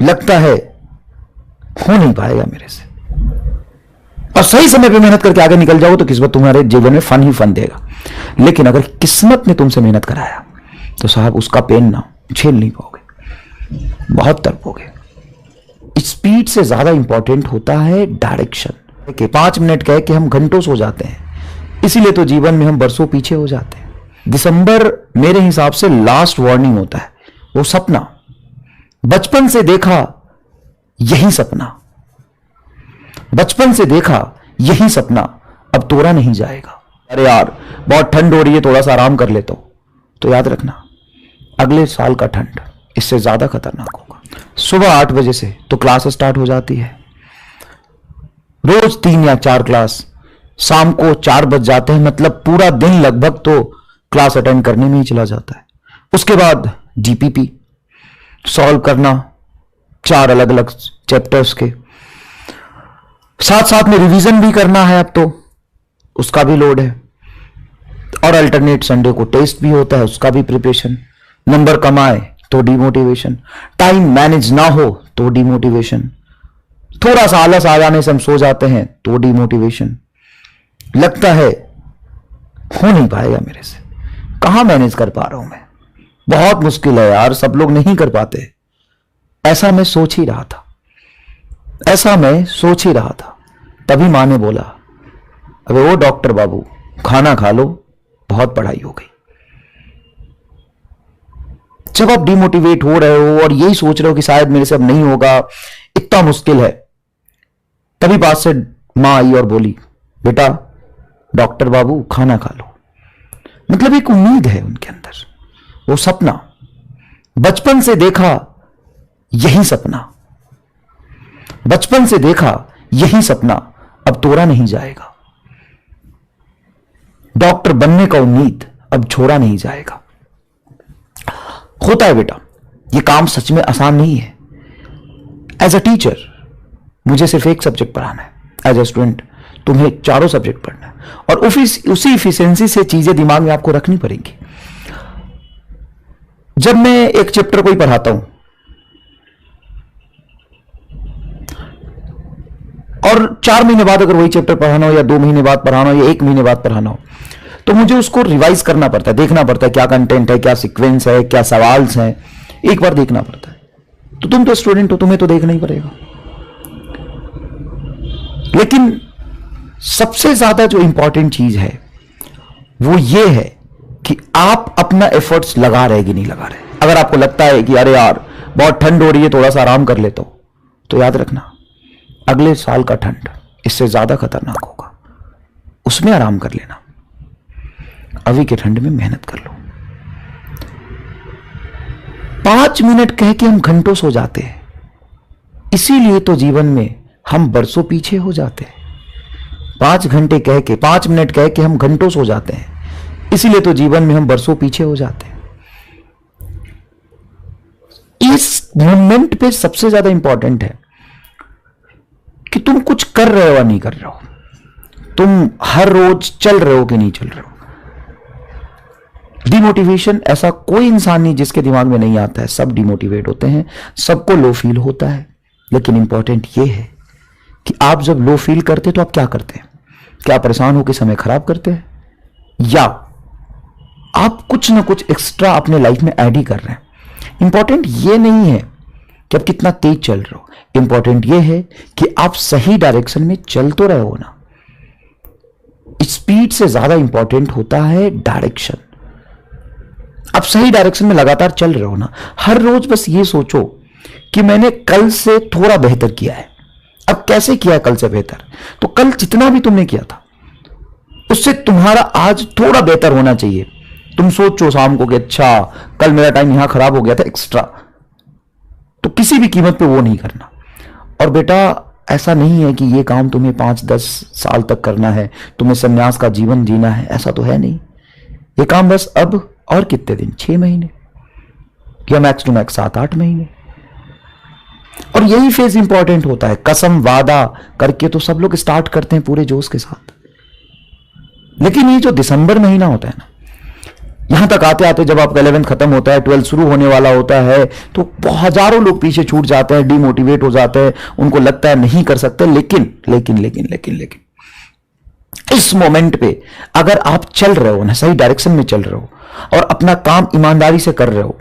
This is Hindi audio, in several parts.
लगता है हो नहीं पाएगा मेरे से, और सही समय पे मेहनत करके आगे निकल जाओ तो किस्मत तुम्हारे जीवन में फन ही फन देगा। लेकिन अगर किस्मत ने तुमसे मेहनत कराया तो साहब उसका पेन ना झेल नहीं पाओगे, बहुत तड़पोगे। स्पीड से ज्यादा इंपॉर्टेंट होता है डायरेक्शन। कि 5 मिनट कह के हम घंटों सो जाते हैं, इसीलिए तो जीवन में हम बरसों पीछे हो जाते हैं। दिसंबर मेरे हिसाब से लास्ट वार्निंग होता है। वो सपना बचपन से देखा यही सपना, बचपन से देखा यही सपना अब तोड़ा नहीं जाएगा। अरे यार बहुत ठंड हो रही है, थोड़ा सा आराम कर लेता हूं, तो याद रखना अगले साल का ठंड इससे ज्यादा खतरनाक होगा। सुबह 8 बजे से तो क्लास स्टार्ट हो जाती है, रोज 3 या 4 क्लास, शाम को 4 बज जाते हैं, मतलब पूरा दिन लगभग तो क्लास अटेंड करने में ही चला जाता है। उसके बाद डीपीपी सॉल्व करना 4 अलग अलग चैप्टर्स के, साथ साथ में रिवीजन भी करना है, अब तो उसका भी लोड है, और अल्टरनेट संडे को टेस्ट भी होता है, उसका भी प्रिपरेशन। नंबर कम आए तो डिमोटिवेशन, टाइम मैनेज ना हो तो डिमोटिवेशन, थोड़ा सा आलस आ जाने से हम सो जाते हैं तो डिमोटिवेशन। लगता है हो नहीं पाएगा मेरे से, कहां मैनेज कर पा रहा हूं मैं, बहुत मुश्किल है यार, सब लोग नहीं कर पाते। ऐसा मैं सोच ही रहा था, ऐसा मैं सोच ही रहा था। तभी मां ने बोला, अबे वो डॉक्टर बाबू खाना खा लो, बहुत पढ़ाई हो गई। जब आप डिमोटिवेट हो रहे हो और यही सोच रहे हो कि शायद मेरे से अब नहीं होगा, इतना मुश्किल है, तभी पास से मां आई और बोली, बेटा डॉक्टर बाबू खाना खा लो। मतलब एक उम्मीद है उनके अंदर, वो सपना बचपन से देखा यही सपना, बचपन से देखा यही सपना अब तोड़ा नहीं जाएगा। डॉक्टर बनने का उम्मीद अब छोड़ा नहीं जाएगा। होता है बेटा, यह काम सच में आसान नहीं है। एज अ टीचर मुझे सिर्फ एक सब्जेक्ट पढ़ाना है, एज अ स्टूडेंट तुम्हें 4 सब्जेक्ट पढ़ना है, और उसी इफिशिएंसी से चीजें दिमाग में आपको रखनी पड़ेंगी। जब मैं एक चैप्टर को ही पढ़ाता हूं और 4 महीने बाद अगर वही चैप्टर पढ़ाना हो, या 2 महीने बाद पढ़ाना हो, या 1 महीने बाद पढ़ाना हो, तो मुझे उसको रिवाइज करना पड़ता है, देखना पड़ता है क्या कंटेंट है, क्या सीक्वेंस है, क्या सवाल हैं, एक बार देखना पड़ता है। तो तुम तो स्टूडेंट हो, तुम्हें तो देखना ही पड़ेगा। लेकिन सबसे ज्यादा जो इंपॉर्टेंट चीज है वो ये है कि आप अपना एफर्ट्स लगा रहे कि नहीं लगा रहे। अगर आपको लगता है कि अरे यार बहुत ठंड हो रही है, थोड़ा सा आराम कर लेता हूं, तो याद रखना अगले साल का ठंड इससे ज्यादा खतरनाक होगा, उसमें आराम कर लेना। अभी के ठंड में मेहनत कर लो। 5 मिनट कह के हम घंटों सो जाते हैं, इसीलिए तो जीवन में हम बरसों पीछे हो जाते हैं। 5 मिनट कह के हम घंटों सो जाते हैं, इसीलिए तो जीवन में हम बरसों पीछे हो जाते हैं। इस मोमेंट पे सबसे ज्यादा इंपॉर्टेंट है कि तुम कुछ कर रहे हो या नहीं कर रहे हो, तुम हर रोज चल रहे हो कि नहीं चल रहे हो। डिमोटिवेशन ऐसा कोई इंसान नहीं जिसके दिमाग में नहीं आता है, सब डिमोटिवेट होते हैं, सबको लो फील होता है। लेकिन इंपॉर्टेंट यह है कि आप जब लो फील करते तो आप क्या करते हैं? क्या परेशान होकर समय खराब करते हैं, या आप कुछ ना कुछ एक्स्ट्रा अपने लाइफ में ऐड ही कर रहे हैं? इंपॉर्टेंट ये नहीं है कि आप कितना तेज चल रहे हो, इंपॉर्टेंट ये है कि आप सही डायरेक्शन में चल तो रहे हो ना। स्पीड से ज्यादा इंपॉर्टेंट होता है डायरेक्शन। आप सही डायरेक्शन में लगातार चल रहे हो ना। हर रोज बस ये सोचो कि मैंने कल से थोड़ा बेहतर किया है। अब कैसे किया है कल से बेहतर? तो कल जितना भी तुमने किया था उससे तुम्हारा आज थोड़ा बेहतर होना चाहिए। तुम सोचो शाम को कि अच्छा कल मेरा टाइम यहां खराब हो गया था एक्स्ट्रा, तो किसी भी कीमत पे वो नहीं करना। और बेटा ऐसा नहीं है कि ये काम तुम्हें 5-10 साल तक करना है, तुम्हें संन्यास का जीवन जीना है, ऐसा तो है नहीं। ये काम बस अब और कितने दिन, 6 महीने या मैक्स टू मैक्स 7-8 महीने। और यही फेज इंपॉर्टेंट होता है। कसम वादा करके तो सब लोग स्टार्ट करते हैं पूरे जोश के साथ, लेकिन ये जो दिसंबर महीना होता है ना, यहां तक आते आते जब आपका 11th खत्म होता है, 12th शुरू होने वाला होता है, तो हजारों लोग पीछे छूट जाते हैं, डिमोटिवेट हो जाते हैं, उनको लगता है नहीं कर सकते। लेकिन लेकिन लेकिन लेकिन लेकिन इस मोमेंट पे अगर आप चल रहे हो ना, सही डायरेक्शन में चल रहे हो और अपना काम ईमानदारी से कर रहे हो,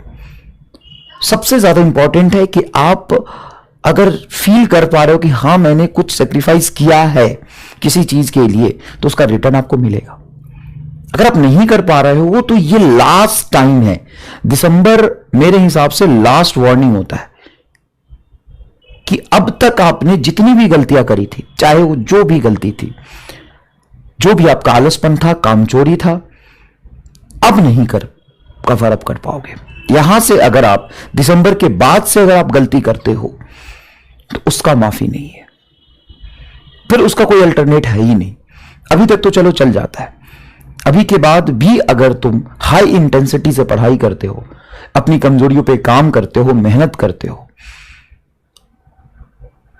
सबसे ज्यादा इंपॉर्टेंट है कि आप अगर फील कर पा रहे हो कि हां मैंने कुछ सेक्रीफाइस किया है किसी चीज के लिए, तो उसका रिटर्न आपको मिलेगा। अगर आप नहीं कर पा रहे हो तो ये लास्ट टाइम है। दिसंबर मेरे हिसाब से लास्ट वार्निंग होता है कि अब तक आपने जितनी भी गलतियां करी थी, चाहे वो जो भी गलती थी, जो भी आपका आलसपन था, कामचोरी था, अब नहीं कवर अप कर पाओगे। यहां से अगर आप दिसंबर के बाद से अगर आप गलती करते हो तो उसका माफी नहीं है, फिर उसका कोई अल्टरनेट है ही नहीं। अभी तक तो चलो चल जाता है, अभी के बाद भी अगर तुम हाई इंटेंसिटी से पढ़ाई करते हो, अपनी कमजोरियों पे काम करते हो, मेहनत करते हो,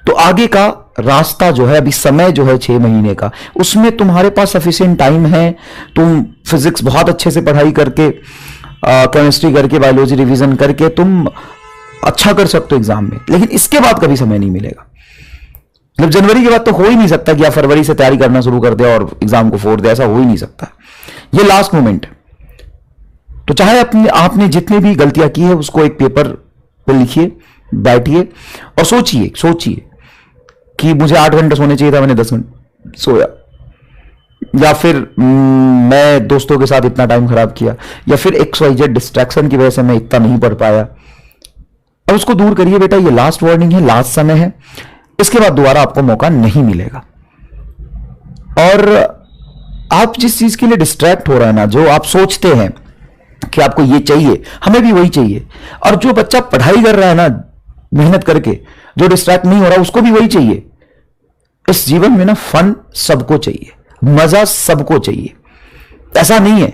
तो आगे का रास्ता जो है, अभी समय जो है 6 महीने का, उसमें तुम्हारे पास सफिशिएंट टाइम है। तुम फिजिक्स बहुत अच्छे से पढ़ाई करके, केमिस्ट्री करके, बायोलॉजी रिवीजन करके तुम अच्छा कर सकते हो एग्जाम में। लेकिन इसके बाद कभी समय नहीं मिलेगा। जब जनवरी के बाद तो हो ही नहीं सकता कि आप फरवरी से तैयारी करना शुरू कर दे और एग्जाम को फोड़ दे, ऐसा हो ही नहीं सकता। ये लास्ट मोमेंट। तो चाहे आपने जितनी भी गलतियां की है उसको एक पेपर पे लिखिए, बैठिए और सोचिए कि मुझे 8 घंटे सोने चाहिए था, मैंने 10 घंटे सोया, या फिर मैं दोस्तों के साथ इतना टाइम खराब किया, या फिर XYZ डिस्ट्रैक्शन की वजह से मैं इतना नहीं पढ़ पाया। अब उसको दूर करिए बेटा, ये लास्ट वार्निंग है, लास्ट समय है, इसके बाद दोबारा आपको मौका नहीं मिलेगा। और आप जिस चीज के लिए डिस्ट्रैक्ट हो रहे हैं ना, जो आप सोचते हैं कि आपको ये चाहिए, हमें भी वही चाहिए, और जो बच्चा पढ़ाई कर रहा है ना मेहनत करके, जो डिस्ट्रैक्ट नहीं हो रहा उसको भी वही चाहिए। इस जीवन में ना फन सबको चाहिए, मजा सबको चाहिए। ऐसा नहीं है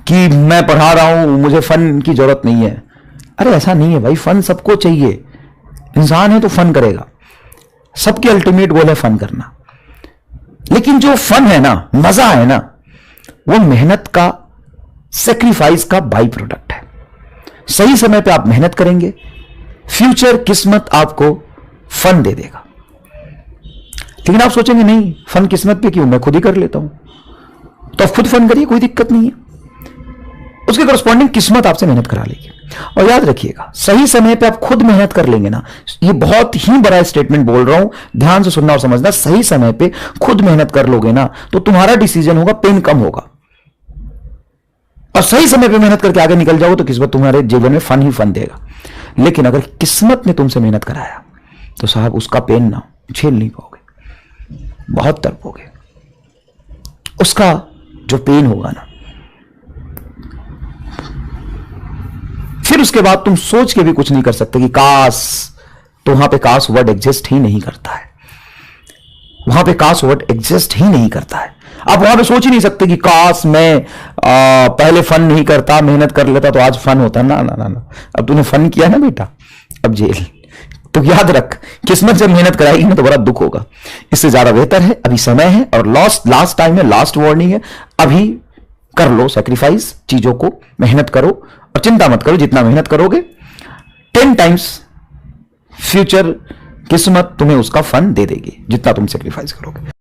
कि मैं पढ़ा रहा हूं मुझे फन की जरूरत नहीं है। अरे ऐसा नहीं है भाई, फन सबको चाहिए। इंसान है तो फन करेगा, सबके अल्टीमेट गोल है फन करना। लेकिन जो फन है ना, मजा है ना, वो मेहनत का, सेक्रीफाइस का बाई प्रोडक्ट है। सही समय पे आप मेहनत करेंगे, फ्यूचर किस्मत आपको फन दे देगा। लेकिन आप सोचेंगे नहीं, फन किस्मत पे क्यों, मैं खुद ही कर लेता हूं। तो आप खुद फन करिए, कोई दिक्कत नहीं है, उसके करस्पॉन्डिंग किस्मत आपसे मेहनत करा लेगी। और याद रखिएगा, सही समय पे आप खुद मेहनत कर लेंगे ना, ये बहुत ही बड़ा स्टेटमेंट बोल रहा हूं, ध्यान से सुनना और समझना। सही समय पे खुद मेहनत कर लोगे ना, तो तुम्हारा डिसीजन होगा, पेन कम होगा। और सही समय पे मेहनत करके आगे निकल जाओ तो किस्मत तुम्हारे जीवन में फन ही फन देगा। लेकिन अगर किस्मत ने तुमसे मेहनत कराया तो साहब उसका पेन ना झेल नहीं पाओगे, बहुत तड़पोगे। उसका जो पेन होगा ना, फिर उसके बाद तुम सोच के भी कुछ नहीं कर सकते कि काश, तो वहां पे काश वर्ड एग्जिस्ट ही नहीं करता है। वहां पे काश वर्ड एग्जिस्ट ही नहीं करता है। आप वहां पे सोच ही नहीं सकते कि काश मैं पहले फन नहीं करता, मेहनत कर लेता तो आज फन होता। ना ना ना ना, अब तूने फन किया ना बेटा, अब जेल। तो याद रख, किस्मत जब मेहनत कराएगी ना तो बड़ा दुख होगा। इससे ज्यादा बेहतर है, अभी समय है और लास्ट टाइम है, लास्ट वार्निंग है। अभी कर लो सेक्रीफाइस, चीजों को मेहनत करो और चिंता मत करो, जितना मेहनत करोगे 10 टाइम्स फ्यूचर किस्मत तुम्हें उसका फन दे देगी, जितना तुम सेक्रीफाइस करोगे।